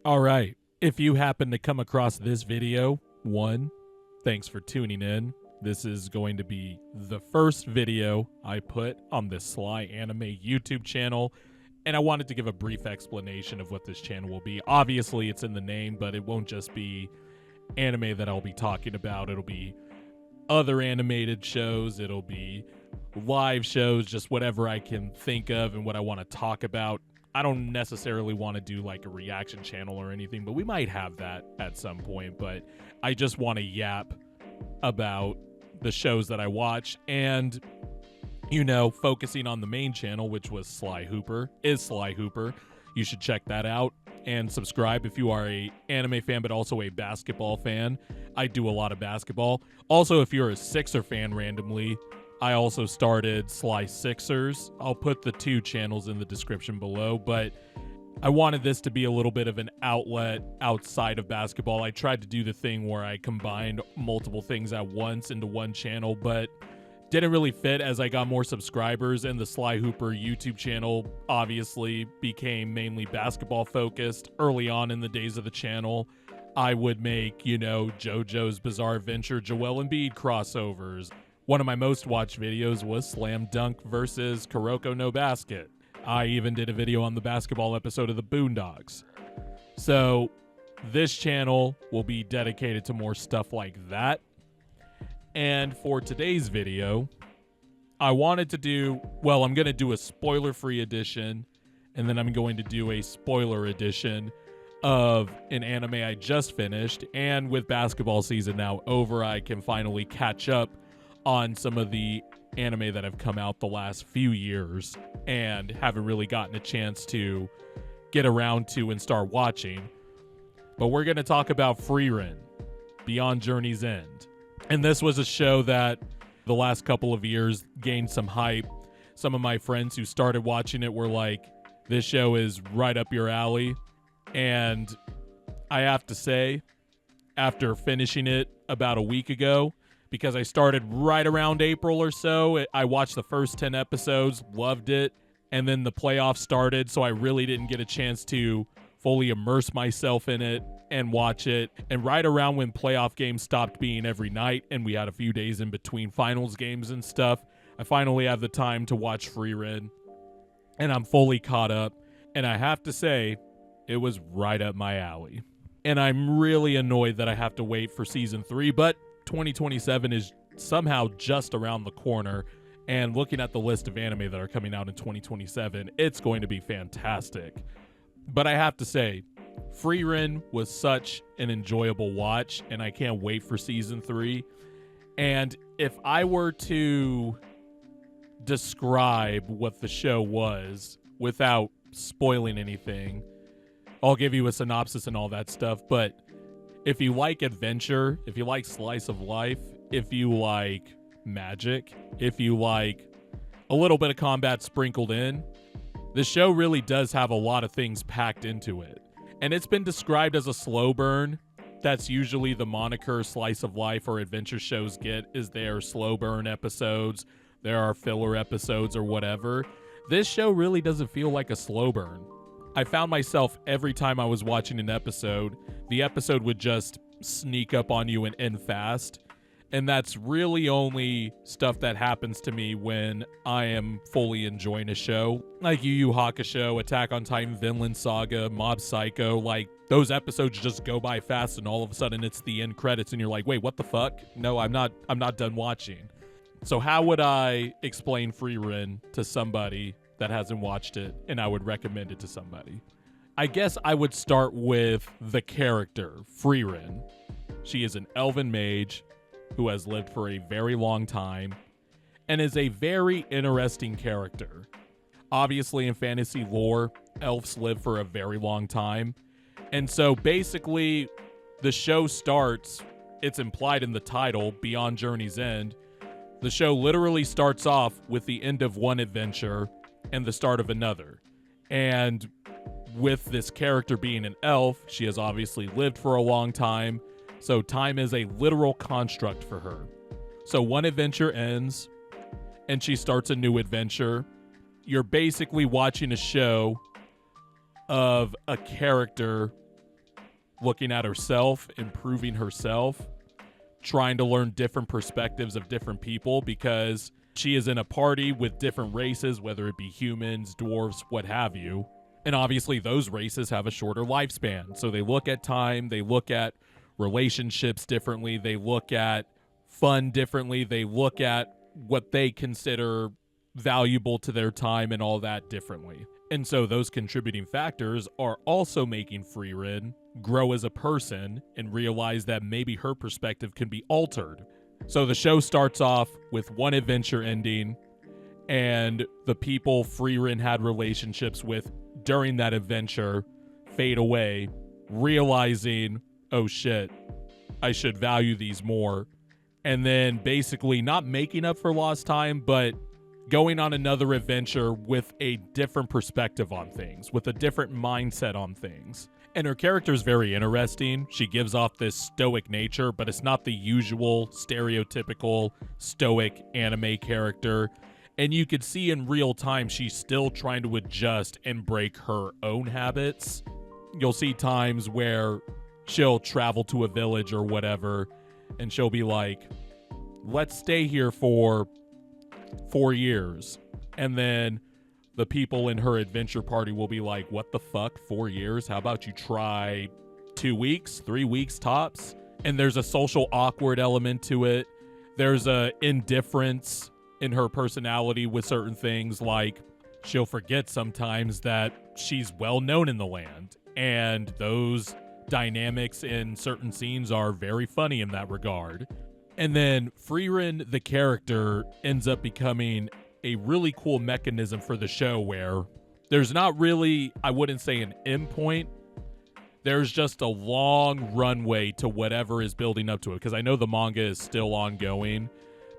All right. If you happen to come across this video, one, thanks for tuning in. This is going to be the first video I put on the Sly Anime YouTube channel, and I wanted to give a brief explanation of what this channel will be. Obviously, it's in the name, but it won't just be anime that I'll be talking about. It'll be other animated shows. It'll be live shows, just whatever I can think of and what I want to talk about. I don't necessarily want to do like a reaction channel or anything, but we might have that at some point. But I just want to yap about the shows that I watch and, you know, focusing on the main channel, which was Sly Hooper. You should check that out and subscribe if you are a anime fan, but also a basketball fan. I do a lot of basketball. Also, if you're a Sixer fan randomly, I also started Sly Sixers. I'll put the two channels in the description below, but I wanted this to be a little bit of an outlet outside of basketball. I tried to do the thing where I combined multiple things at once into one channel, but didn't really fit as I got more subscribers, and the Sly Hooper YouTube channel obviously became mainly basketball focused. Early on in the days of the channel, I would make, you know, JoJo's Bizarre Adventure, Joel Embiid crossovers. One of my most watched videos was Slam Dunk versus Kuroko no Basket. I even did a video on the basketball episode of the Boondocks. So this channel will be dedicated to more stuff like that. And for today's video, I wanted to do, well, I'm going to do a spoiler-free edition, and then I'm going to do a spoiler edition of an anime I just finished. And with basketball season now over, I can finally catch up on some of the anime that have come out the last few years and haven't really gotten a chance to get around to and start watching. But we're going to talk about Frieren, Beyond Journey's End. And this was a show that the last couple of years gained some hype. Some of my friends who started watching it were like, this show is right up your alley. And I have to say, after finishing it about a week ago, because I started right around April or so, I watched the first 10 episodes, loved it, and then the playoffs started, so I really didn't get a chance to fully immerse myself in it and watch it. And right around when playoff games stopped being every night and we had a few days in between finals games and stuff, I finally have the time to watch Frieren, and I'm fully caught up. And I have to say, it was right up my alley. And I'm really annoyed that I have to wait for season 3, but 2027 is somehow just around the corner, and looking at the list of anime that are coming out in 2027, it's going to be fantastic. But I have to say, Frieren was such an enjoyable watch, and I can't wait for season 3. And if I were to describe what the show was without spoiling anything, I'll give you a synopsis and all that stuff, but if you like adventure, if you like slice of life, if you like magic, if you like a little bit of combat sprinkled in, the show really does have a lot of things packed into it. And it's been described as a slow burn. That's usually the moniker slice of life or adventure shows get, is their slow burn episodes. There are filler episodes or whatever. This show really doesn't feel like a slow burn. I found myself every time I was watching an episode, the episode would just sneak up on you and end fast. And that's really only stuff that happens to me when I am fully enjoying a show. Like Yu Yu Hakusho, Attack on Titan, Vinland Saga, Mob Psycho, like those episodes just go by fast and all of a sudden it's the end credits and you're like, wait, what the fuck? No, I'm not done watching. So how would I explain Frieren to somebody that hasn't watched it and I would recommend it to somebody? I guess I would start with the character, Frieren. She is an elven mage who has lived for a very long time and is a very interesting character. Obviously, in fantasy lore, elves live for a very long time. And so basically, the show starts, it's implied in the title, Beyond Journey's End. The show literally starts off with the end of one adventure and the start of another. And with this character being an elf, she has obviously lived for a long time, so time is a literal construct for her. So one adventure ends, and she starts a new adventure. You're basically watching a show of a character looking at herself, improving herself, trying to learn different perspectives of different people, because she is in a party with different races, whether it be humans, dwarves, what have you. And obviously those races have a shorter lifespan. So they look at time, they look at relationships differently, they look at fun differently, they look at what they consider valuable to their time and all that differently. And so those contributing factors are also making Frieren grow as a person and realize that maybe her perspective can be altered. So the show starts off with one adventure ending, and the people Frieren had relationships with during that adventure fade away, realizing, oh shit, I should value these more. And then basically not making up for lost time, but going on another adventure with a different perspective on things, with a different mindset on things. And her character is very interesting. She gives off this stoic nature, but it's not the usual stereotypical stoic anime character. And you could see in real time she's still trying to adjust and break her own habits. You'll see times where she'll travel to a village or whatever, and she'll be like, let's stay here for 4 years. And then the people in her adventure party will be like, what the fuck, 4 years? How about you try 2 weeks, 3 weeks tops? And there's a social awkward element to it. There's a indifference in her personality with certain things, like she'll forget sometimes that she's well known in the land. And those dynamics in certain scenes are very funny in that regard. And then Frieren, the character, ends up becoming a really cool mechanism for the show where there's not really, I wouldn't say an end point. There's just a long runway to whatever is building up to it. Because I know the manga is still ongoing,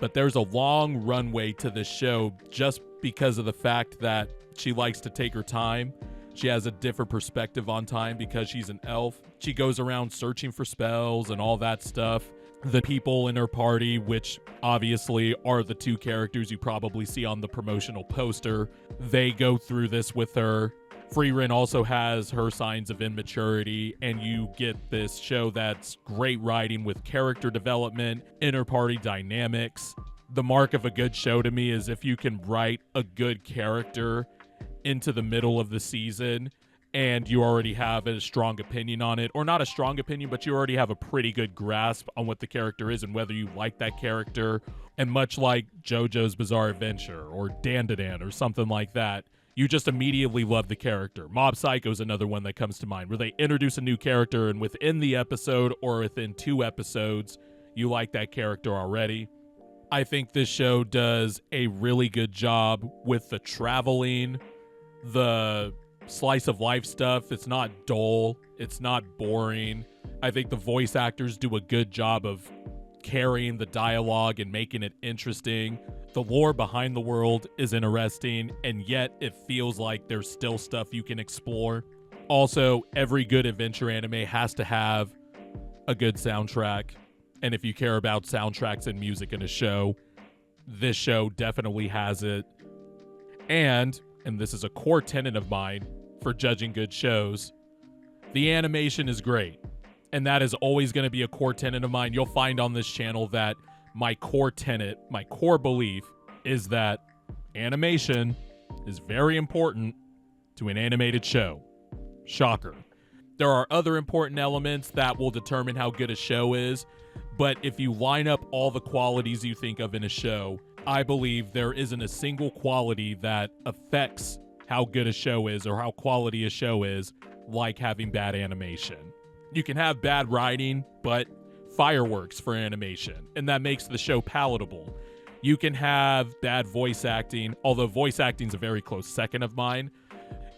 but there's a long runway to this show just because of the fact that she likes to take her time. She has a different perspective on time because she's an elf. She goes around searching for spells and all that stuff. The people in her party, which obviously are the two characters you probably see on the promotional poster, they go through this with her. Frieren also has her signs of immaturity, and you get this show that's great writing with character development, inter-party dynamics. The mark of a good show to me is if you can write a good character into the middle of the season and you already have a strong opinion on it, or not a strong opinion, but you already have a pretty good grasp on what the character is and whether you like that character. And much like JoJo's Bizarre Adventure or Dandadan or something like that, you just immediately love the character. Mob Psycho is another one that comes to mind, where they introduce a new character and within the episode or within 2 episodes, you like that character already. I think this show does a really good job with the traveling, the slice of life stuff. It's not dull. It's not boring. I think the voice actors do a good job of carrying the dialogue and making it interesting. The lore behind the world is interesting, and yet it feels like there's still stuff you can explore. Also, every good adventure anime has to have a good soundtrack. And if you care about soundtracks and music in a show, this show definitely has it. And this is a core tenet of mine for judging good shows, the animation is great. And that is always going to be a core tenet of mine. You'll find on this channel that my core tenet, my core belief is that animation is very important to an animated show. Shocker. There are other important elements that will determine how good a show is, but if you line up all the qualities you think of in a show, I believe there isn't a single quality that affects how good a show is or how quality a show is like having bad animation. You can have bad writing, but fireworks for animation, and that makes the show palatable. You can have bad voice acting, although voice acting is a very close second of mine.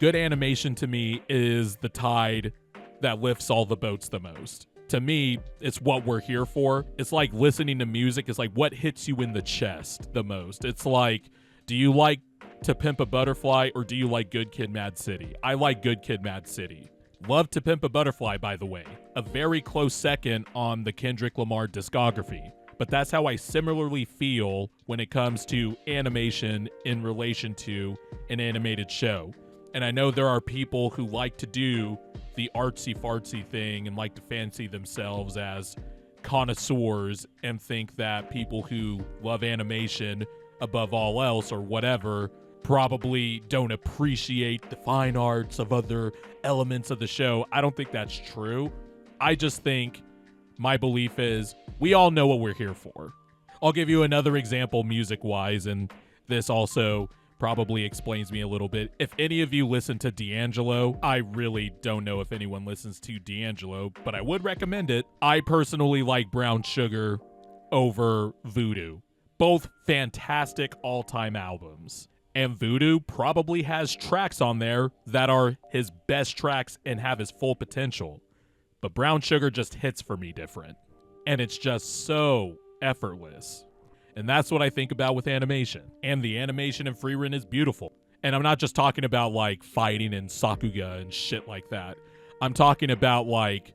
Good animation to me is the tide that lifts all the boats the most. To me, it's what we're here for. It's like listening to music. It's like what hits you in the chest the most. It's like, do you like To Pimp a Butterfly or do you like Good Kid, Mad City? I like Good Kid, Mad City. Love To Pimp a Butterfly, by the way. A very close second on the Kendrick Lamar discography. But that's how I similarly feel when it comes to animation in relation to an animated show. And I know there are people who like to do the artsy-fartsy thing and like to fancy themselves as connoisseurs and think that people who love animation above all else or whatever probably don't appreciate the fine arts of other elements of the show. I don't think that's true. I just think my belief is we all know what we're here for. I'll give you another example music-wise, and this also probably explains me a little bit. If any of you listen to D'Angelo, I really don't know if anyone listens to D'Angelo, but I would recommend it. I personally like Brown Sugar over Voodoo. Both fantastic all-time albums. And Voodoo probably has tracks on there that are his best tracks and have his full potential. But Brown Sugar just hits for me different. And it's just so effortless. And that's what I think about with animation. And the animation in Frieren is beautiful. And I'm not just talking about like fighting and Sakuga and shit like that. I'm talking about like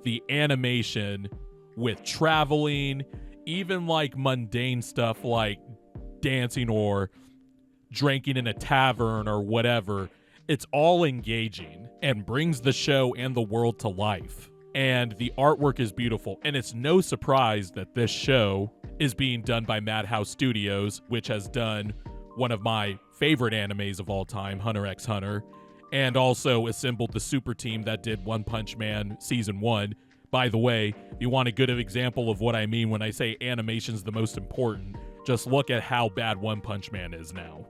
the animation with traveling, even like mundane stuff like dancing or drinking in a tavern or whatever. It's all engaging and brings the show and the world to life. And the artwork is beautiful. And it's no surprise that this show is being done by Madhouse Studios, which has done one of my favorite animes of all time, Hunter x Hunter, and also assembled the super team that did One Punch Man Season 1. By the way, if you want a good example of what I mean when I say animation's the most important, just look at how bad One Punch Man is now.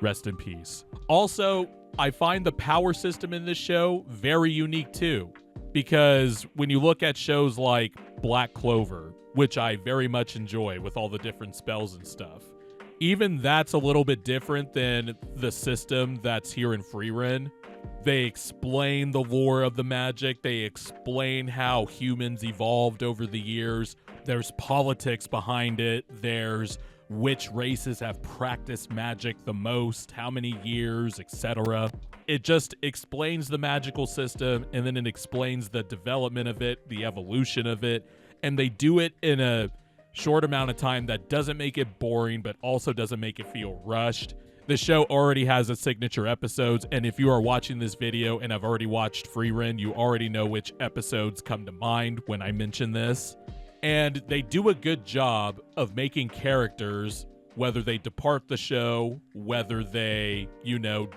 Rest in peace. Also, I find the power system in this show very unique too, because when you look at shows like Black Clover, which I very much enjoy with all the different spells and stuff, even that's a little bit different than the system that's here in Frieren. They explain the lore of the magic. They explain how humans evolved over the years. There's politics behind it. There's which races have practiced magic the most, how many years, etc. It just explains the magical system, and then it explains the development of it, the evolution of it, and they do it in a short amount of time that doesn't make it boring, but also doesn't make it feel rushed. The show already has its signature episodes, and if you are watching this video and have already watched Frieren, you already know which episodes come to mind when I mention this. And they do a good job of making characters, whether they depart the show, whether they,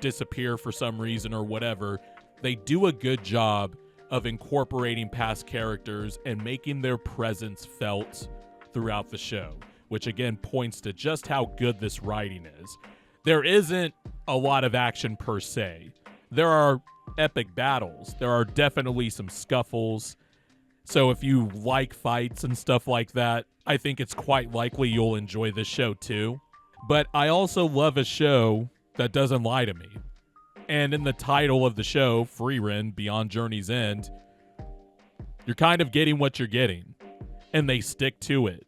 disappear for some reason or whatever, they do a good job of incorporating past characters and making their presence felt throughout the show, which again points to just how good this writing is. There isn't a lot of action per se. There are epic battles. There are definitely some scuffles. So if you like fights and stuff like that, I think it's quite likely you'll enjoy this show too. But I also love a show that doesn't lie to me. And in the title of the show, Frieren, Beyond Journey's End, you're kind of getting what you're getting. And they stick to it.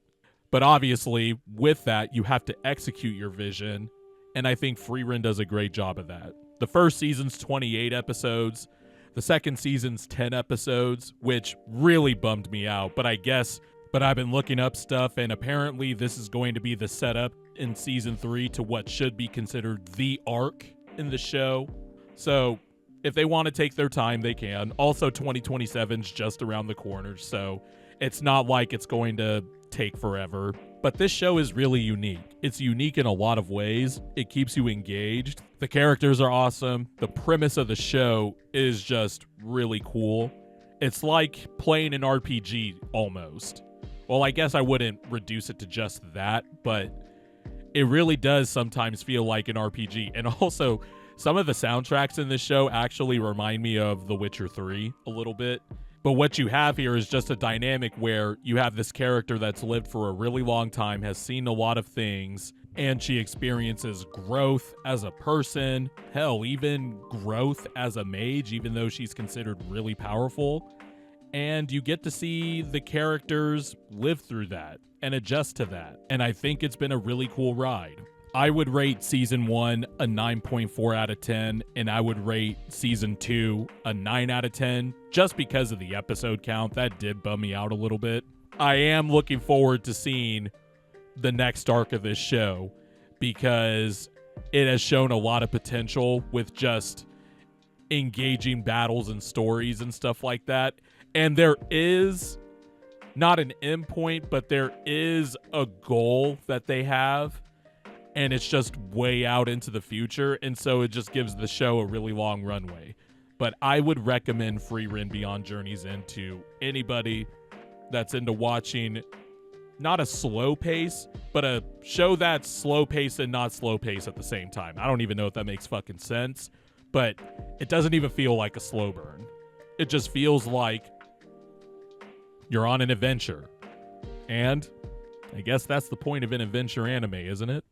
But obviously, with that, you have to execute your vision. And I think Frieren does a great job of that. The first season's 28 episodes. The second season's 10 episodes, which really bummed me out. But I've been looking up stuff, and apparently this is going to be the setup in season 3 to what should be considered the arc in the show. So if they want to take their time, they can. Also, 2027's just around the corner, so it's not like it's going to take forever. But this show is really unique. It's unique in a lot of ways. It keeps you engaged. The characters are awesome. The premise of the show is just really cool. It's like playing an RPG almost. Well, I guess I wouldn't reduce it to just that, but it really does sometimes feel like an RPG. And also, some of the soundtracks in this show actually remind me of The Witcher 3 a little bit. But what you have here is just a dynamic where you have this character that's lived for a really long time, has seen a lot of things, and she experiences growth as a person, hell, even growth as a mage, even though she's considered really powerful. And you get to see the characters live through that and adjust to that. And I think it's been a really cool ride. I would rate season 1 a 9.4 out of 10, and I would rate season 2 a 9 out of 10, just because of the episode count. That did bum me out a little bit. I am looking forward to seeing the next arc of this show, because it has shown a lot of potential with just engaging battles and stories and stuff like that. And there is not an endpoint, but there is a goal that they have, and it's just way out into the future, and so it just gives the show a really long runway. But I would recommend Frieren Beyond Journey's End to anybody that's into watching not a slow pace, but a show that's slow pace and not slow pace at the same time. I don't even know if that makes fucking sense, but it doesn't even feel like a slow burn. It just feels like you're on an adventure. And I guess that's the point of an adventure anime, isn't it?